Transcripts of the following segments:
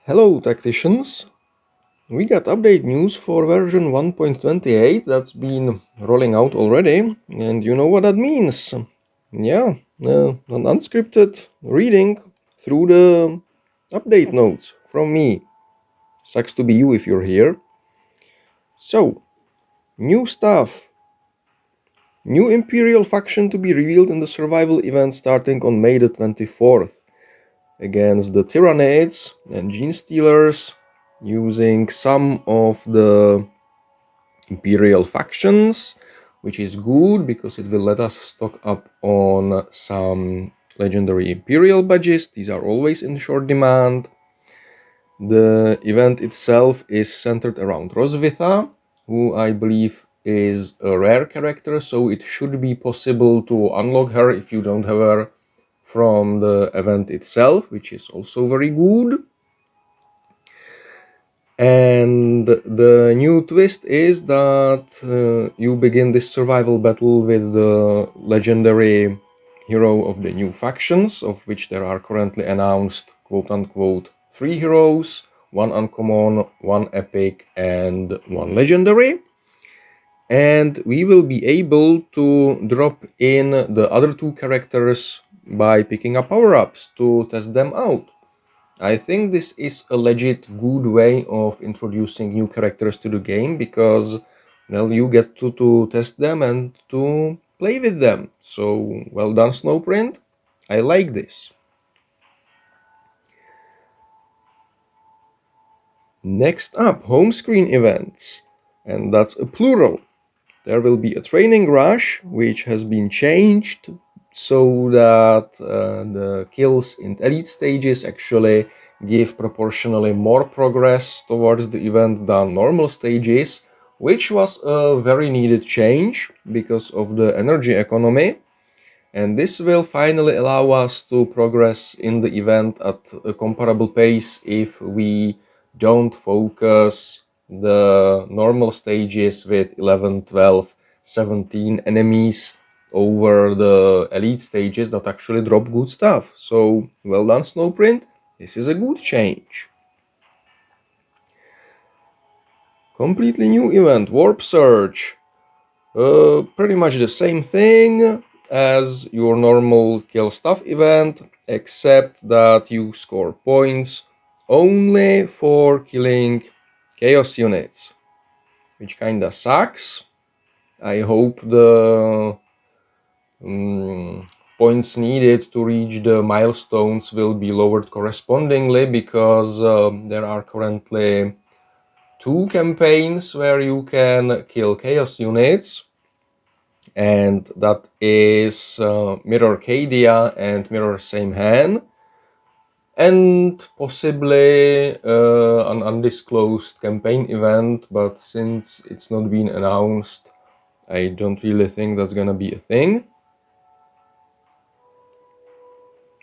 Hello tacticians! We got update news for version 1.28 that's been rolling out already, and you know what that means. Yeah, an unscripted reading through the update notes from me. Sucks to be you if you're here. So, new stuff. New Imperial faction to be revealed in the survival event starting on May the 24th. Against the Tyranids and Gene Stealers, using some of the Imperial factions, which is good because it will let us stock up on some legendary Imperial badges. These are always in short demand. The event itself is centered around Rosvitha, who I believe is a rare character, so it should be possible to unlock her if you don't have her from the event itself, which is also very good. And the new twist is that you begin this survival battle with the legendary hero of the new factions, of which there are currently announced quote-unquote 3 heroes, 1 uncommon, 1 epic, and 1 legendary. And we will be able to drop in the other 2 characters by picking up power-ups to test them out. I think this is a legit good way of introducing new characters to the game because, well, you get to test them and to play with them. So, well done, Snowprint. I like this. Next up, home screen events. And that's a plural. There will be a training rush, which has been changed so that the kills in elite stages actually give proportionally more progress towards the event than normal stages, which was a very needed change because of the energy economy. And this will finally allow us to progress in the event at a comparable pace if we don't focus the normal stages with 11, 12, 17 enemies over the elite stages that actually drop good stuff. So, well done, Snowprint. This is a good change. Completely new event, Warp Search. Pretty much the same thing as your normal kill stuff event, except that you score points only for killing chaos units, which kinda sucks. I hope the points needed to reach the milestones will be lowered correspondingly, because there are currently 2 campaigns where you can kill chaos units, and that is Mirror Cadia and Mirror Samehan, and possibly an undisclosed campaign event, but since it's not been announced, I don't really think that's gonna be a thing.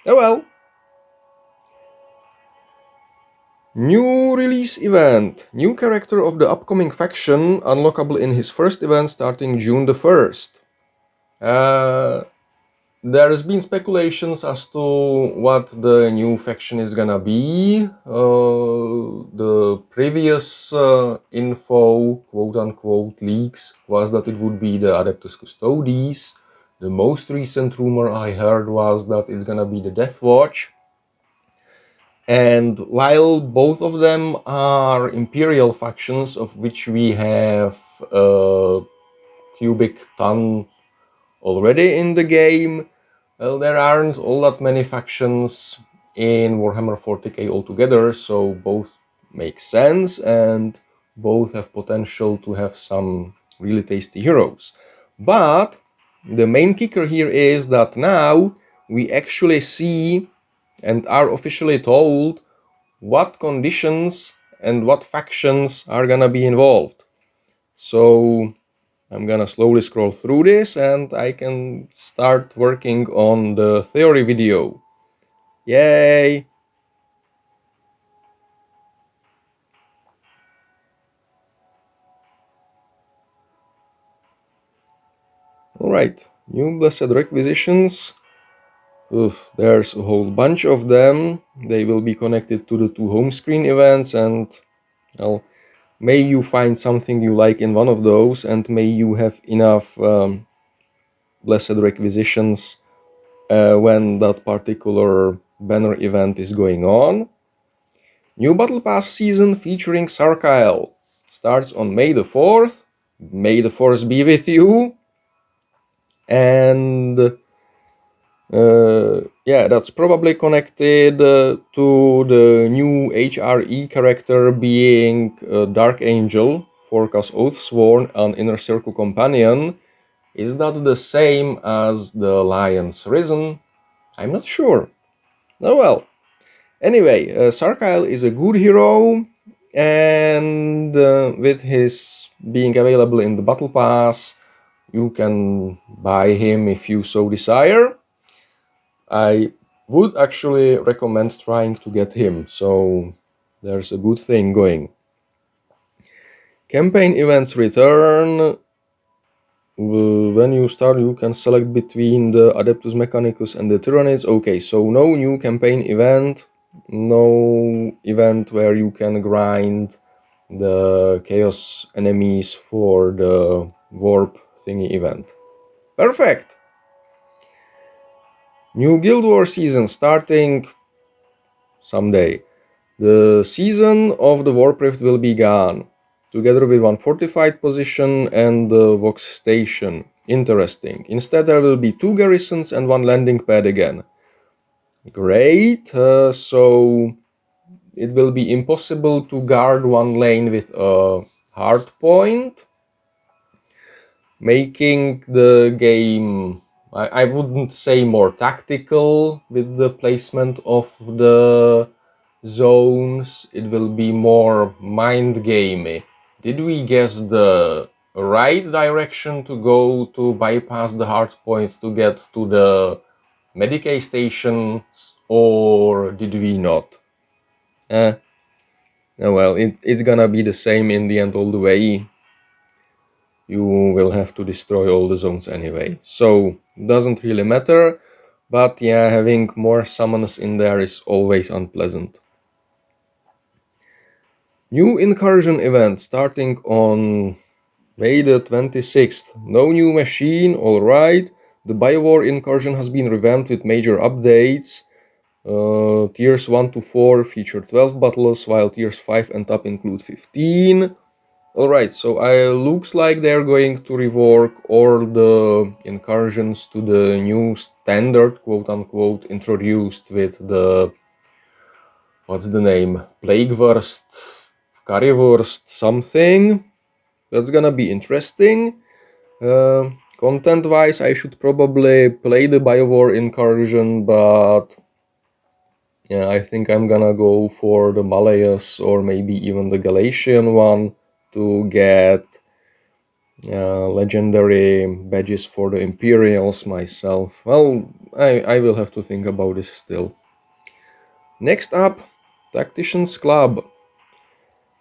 Oh well. New release event. New character of the upcoming faction, unlockable in his first event starting June the 1st. There has been speculations as to what the new faction is gonna be. The previous info, quote-unquote, leaks was that it would be the Adeptus Custodes. The most recent rumor I heard was that it's gonna be the Death Watch. And while both of them are Imperial factions, of which we have a cubic ton already in the game, well, there aren't all that many factions in Warhammer 40k altogether, so both make sense and both have potential to have some really tasty heroes. But the main kicker here is that now we actually see and are officially told what conditions and what factions are gonna be involved. So I'm gonna slowly scroll through this and I can start working on the theory video. Yay! Alright, new Blessed Requisitions. There's a whole bunch of them. They will be connected to the 2 home screen events, and well, may you find something you like in one of those, and may you have enough blessed requisitions when that particular banner event is going on. New Battle Pass season featuring Sarkyle starts on May the 4th. May the Force be with you. And yeah, that's probably connected to the new HRE character being Dark Angel, Forka's Oathsworn, an Inner Circle companion. Is that the same as the Lion's Risen? I'm not sure. Oh well. Anyway, Sarkyle is a good hero, and with his being available in the Battle Pass, you can buy him if you so desire. I would actually recommend trying to get him, so there's a good thing going. Campaign events return. When you start, you can select between the Adeptus Mechanicus and the Tyrannids. Okay, so no new campaign event, no event where you can grind the Chaos enemies for the Warp thingy event. Perfect! New Guild Wars season starting someday. The season of the Warp Rift will be gone, together with one fortified position and the Vox station. Interesting. Instead there will be 2 garrisons and 1 landing pad again. Great, so it will be impossible to guard 1 lane with a hard point, making the game, I wouldn't say more tactical with the placement of the zones. It will be more mind gamey. Did we guess the right direction to go to bypass the hard point to get to the Medicae stations, or did we not? Well, it's gonna be the same in the end all the way. You will have to destroy all the zones anyway, so doesn't really matter. But yeah, having more summons in there is always unpleasant. New incursion event starting on May the 26th. No new machine, alright. The Biowar incursion has been revamped with major updates. Tiers 1 to 4 feature 12 battles, while tiers 5 and up include 15. Alright, so looks like they're going to rework all the incursions to the new standard, quote-unquote, introduced with the, what's the name, Plaguewurst, Currywurst, something. That's gonna be interesting. Content-wise, I should probably play the Biowar incursion, but yeah, I think I'm gonna go for the Malleus or maybe even the Galatian one to get legendary badges for the Imperials myself. Well, I will have to think about this still. Next up, Tacticus Club.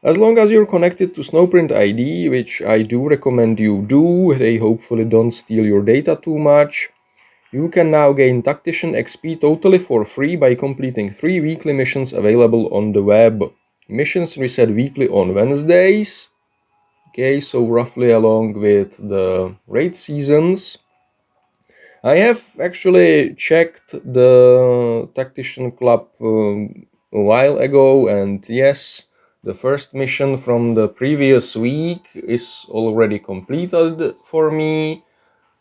As long as you're connected to Snowprint ID, which I do recommend you do, they hopefully don't steal your data too much, you can now gain Tactician XP totally for free by completing 3 weekly missions available on the web. Missions reset weekly on Wednesdays. Okay, so roughly along with the raid seasons. I have actually checked the Tactician Club a while ago, and yes, the first mission from the previous week is already completed for me.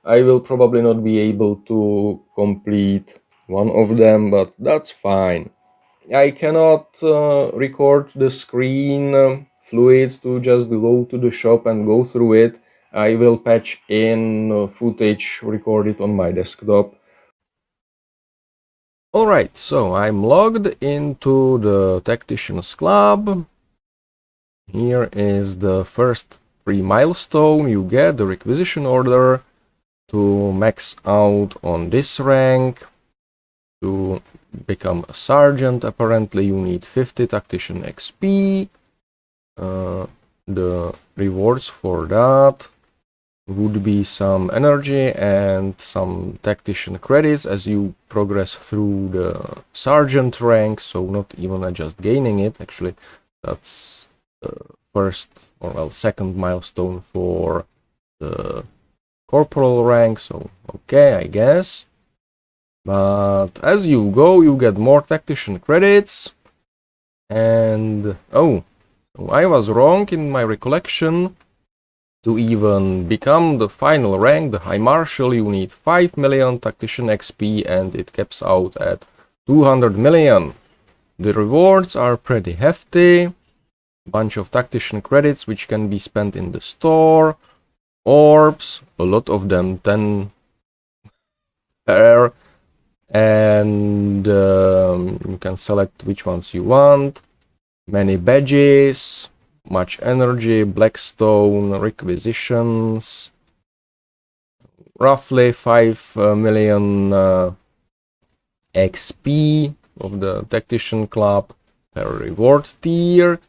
I will probably not be able to complete one of them, but that's fine. I cannot record the screen fluid to just go to the shop and go through it. I will patch in footage recorded on my desktop. Alright, so I'm logged into the Tacticians Club. Here is the first free milestone. You get the requisition order to max out on this rank. To become a sergeant, apparently you need 50 Tactician XP. The rewards for that would be some energy and some tactician credits as you progress through the sergeant rank, so not even just gaining it. Actually, that's the first, or well, second milestone for the corporal rank, so okay, I guess. But as you go, you get more tactician credits, and oh, I was wrong in my recollection. To even become the final rank, the High Marshal, you need 5 million Tactician XP, and it caps out at 200 million. The rewards are pretty hefty. Bunch of Tactician credits which can be spent in the store. Orbs, a lot of them, 10 per. And you can select which ones you want. Many badges, much energy, blackstone, requisitions, roughly 5 million XP of the Tactician Club per reward tier.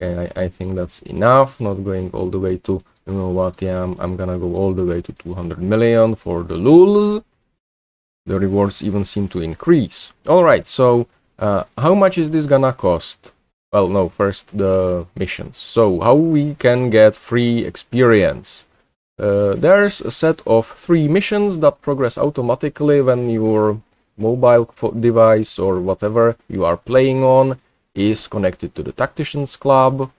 Okay, I think that's enough, not going all the way to, you know what, yeah, I'm gonna go all the way to 200 million for the lulz. The rewards even seem to increase. Alright, so how much is this gonna cost? Well, no, first the missions. So, how we can get free experience? There's a set of 3 missions that progress automatically when your mobile device or whatever you are playing on is connected to the Tacticians Club.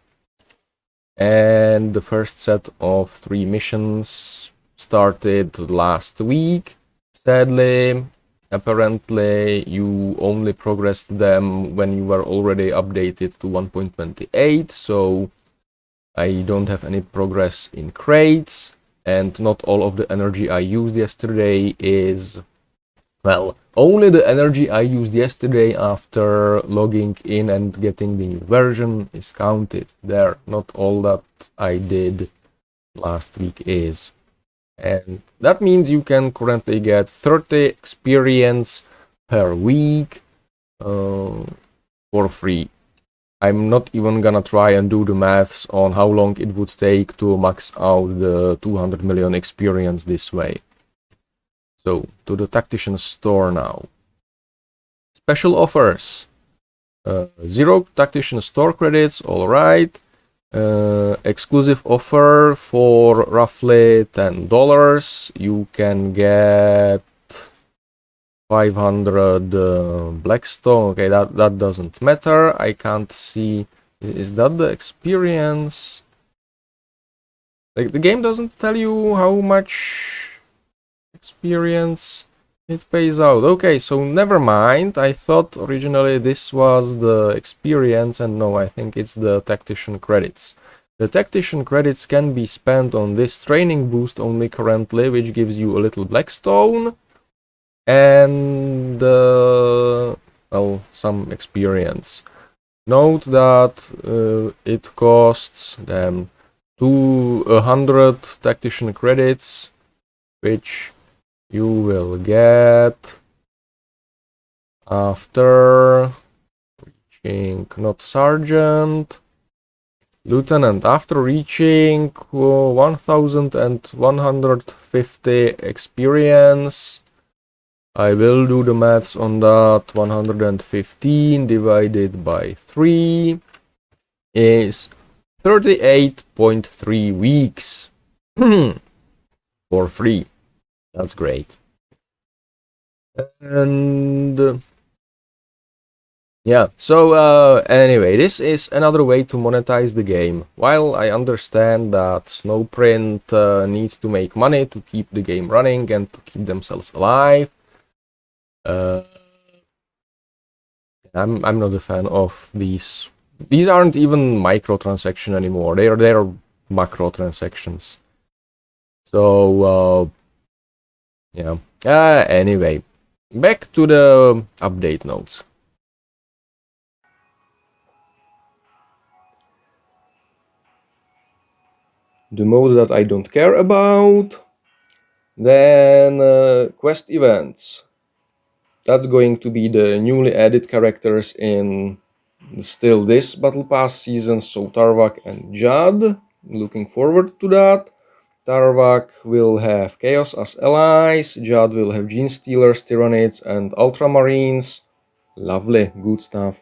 And the first set of 3 missions started last week. Sadly, apparently you only progressed them when you were already updated to 1.28, so I don't have any progress in crates, and not all of the energy I used yesterday is, well, only the energy I used yesterday after logging in and getting the new version is counted there. Not all that I did last week is. And that means you can currently get 30 experience per week for free. I'm not even gonna try and do the maths on how long it would take to max out the 200 million experience this way. So, to the Tactician store now. Special offers. 0 Tactician store credits, alright. Exclusive offer for roughly $10. You can get 500 blackstone. Okay, that doesn't matter. I can't see. Is that the experience? Like, the game doesn't tell you how much experience it pays out. Okay, so never mind. I thought originally this was the experience, and no, I think it's the Tactician credits. The Tactician credits can be spent on this training boost only currently, which gives you a little blackstone and well, some experience. Note that it costs them 200 Tactician credits, which you will get after reaching, not sergeant, lieutenant, after reaching 1150 experience. I will do the maths on that. 115 divided by 3 is 38.3 weeks for free. That's great. And yeah, so anyway, this is another way to monetize the game. While I understand that Snowprint needs to make money to keep the game running and to keep themselves alive, I'm not a fan of these. These aren't even microtransaction anymore. They're macro transactions. So yeah. Anyway, back to the update notes. The mode that I don't care about. Then quest events. That's going to be the newly added characters in still this Battle Pass season, so Tarvak and Jad. Looking forward to that. Tarvak will have Chaos as allies, Jad will have Gene Stealers, Tyranids, and Ultramarines. Lovely, good stuff.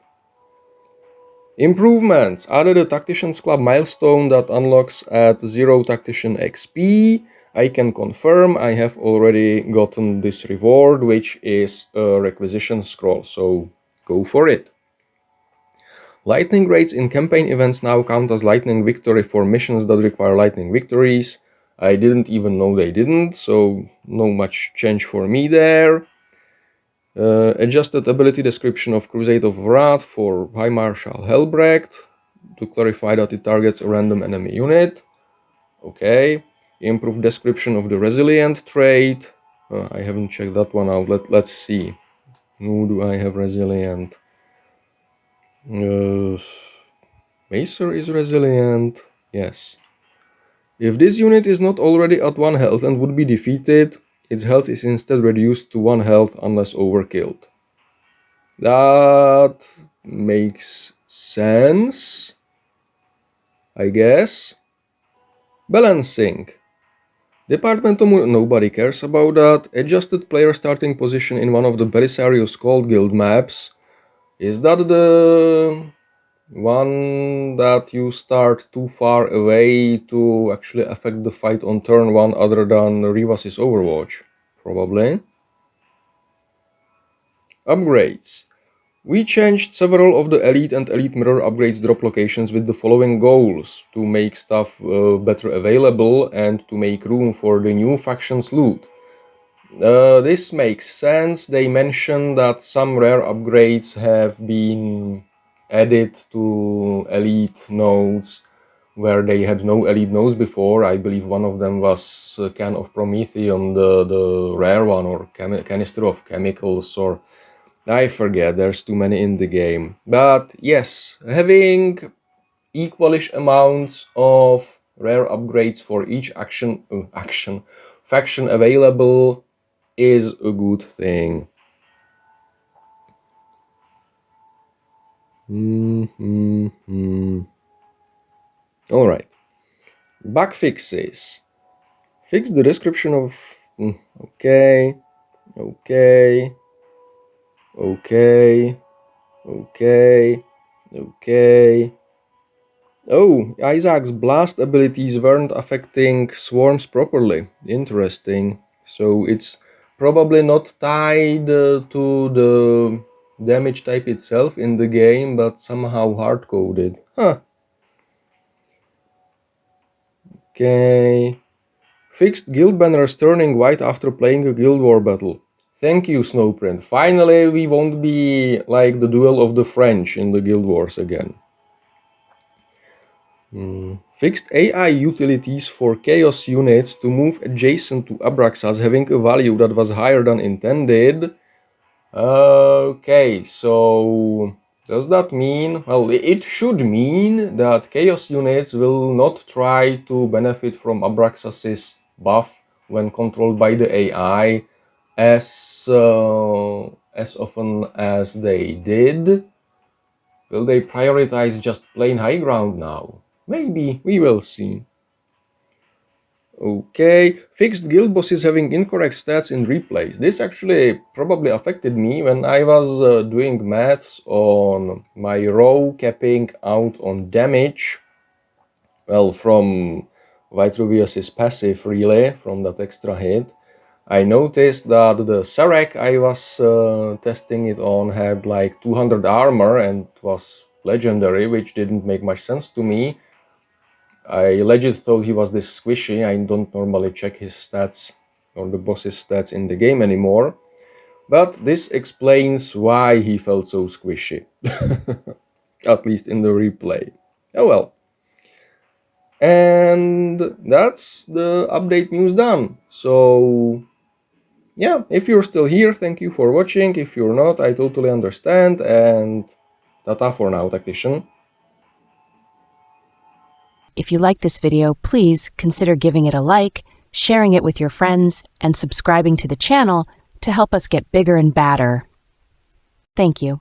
Improvements. Added a Tacticians Club milestone that unlocks at 0 Tactician XP. I can confirm I have already gotten this reward, which is a requisition scroll, so go for it. Lightning raids in campaign events now count as lightning victory for missions that require lightning victories. I didn't even know they didn't, so no much change for me there. Adjusted ability description of Crusade of Wrath for High Marshal Helbrecht to clarify that it targets a random enemy unit. Okay. Improved description of the Resilient trait. I haven't checked that one out. Let's see. Who do I have Resilient? Macer is Resilient. Yes. If this unit is not already at 1 health and would be defeated, its health is instead reduced to 1 health unless overkilled. That makes sense, I guess. Balancing. Departmental nobody cares about that. Adjusted player starting position in one of the Belisarius Cold Guild maps. Is that the one that you start too far away to actually affect the fight on turn 1 other than Rivas' Overwatch? Probably. Upgrades. We changed several of the Elite and Elite Mirror upgrades drop locations with the following goals: to make stuff better available and to make room for the new factions loot. This makes sense. They mention that some rare upgrades have been added to Elite nodes where they had no Elite nodes before. I believe one of them was Can of Prometheum, the rare one, or Canister of Chemicals, or I forget, there's too many in the game. But yes, having equalish amounts of rare upgrades for each faction available is a good thing. Alright. Bug fixes. Fix the description of... Okay. Oh, Isaac's blast abilities weren't affecting swarms properly. Interesting. So it's probably not tied to the damage type itself in the game, but somehow hard-coded. Huh. Okay. Fixed guild banners turning white after playing a guild war battle. Thank you, Snowprint. Finally, we won't be like the duel of the French in the guild wars again. Fixed AI utilities for chaos units to move adjacent to Abraxas having a value that was higher than intended. Okay, so does that mean? Well, it should mean that chaos units will not try to benefit from Abraxas's buff when controlled by the AI as often as they did. Will they prioritize just plain high ground now? Maybe, we will see. Okay, fixed guild bosses having incorrect stats in replays. This actually probably affected me when I was doing maths on my row capping out on damage. Well, from Vitruvius's passive really, from that extra hit. I noticed that the Sarek I was testing it on had like 200 armor and was legendary, which didn't make much sense to me. I legit thought he was this squishy. I don't normally check his stats or the boss's stats in the game anymore. But this explains why he felt so squishy. At least in the replay. Oh well. And that's the update news done. So yeah, if you're still here, thank you for watching. If you're not, I totally understand. And ta-ta for now, Tactician. If you like this video, please consider giving it a like, sharing it with your friends, and subscribing to the channel to help us get bigger and badder. Thank you.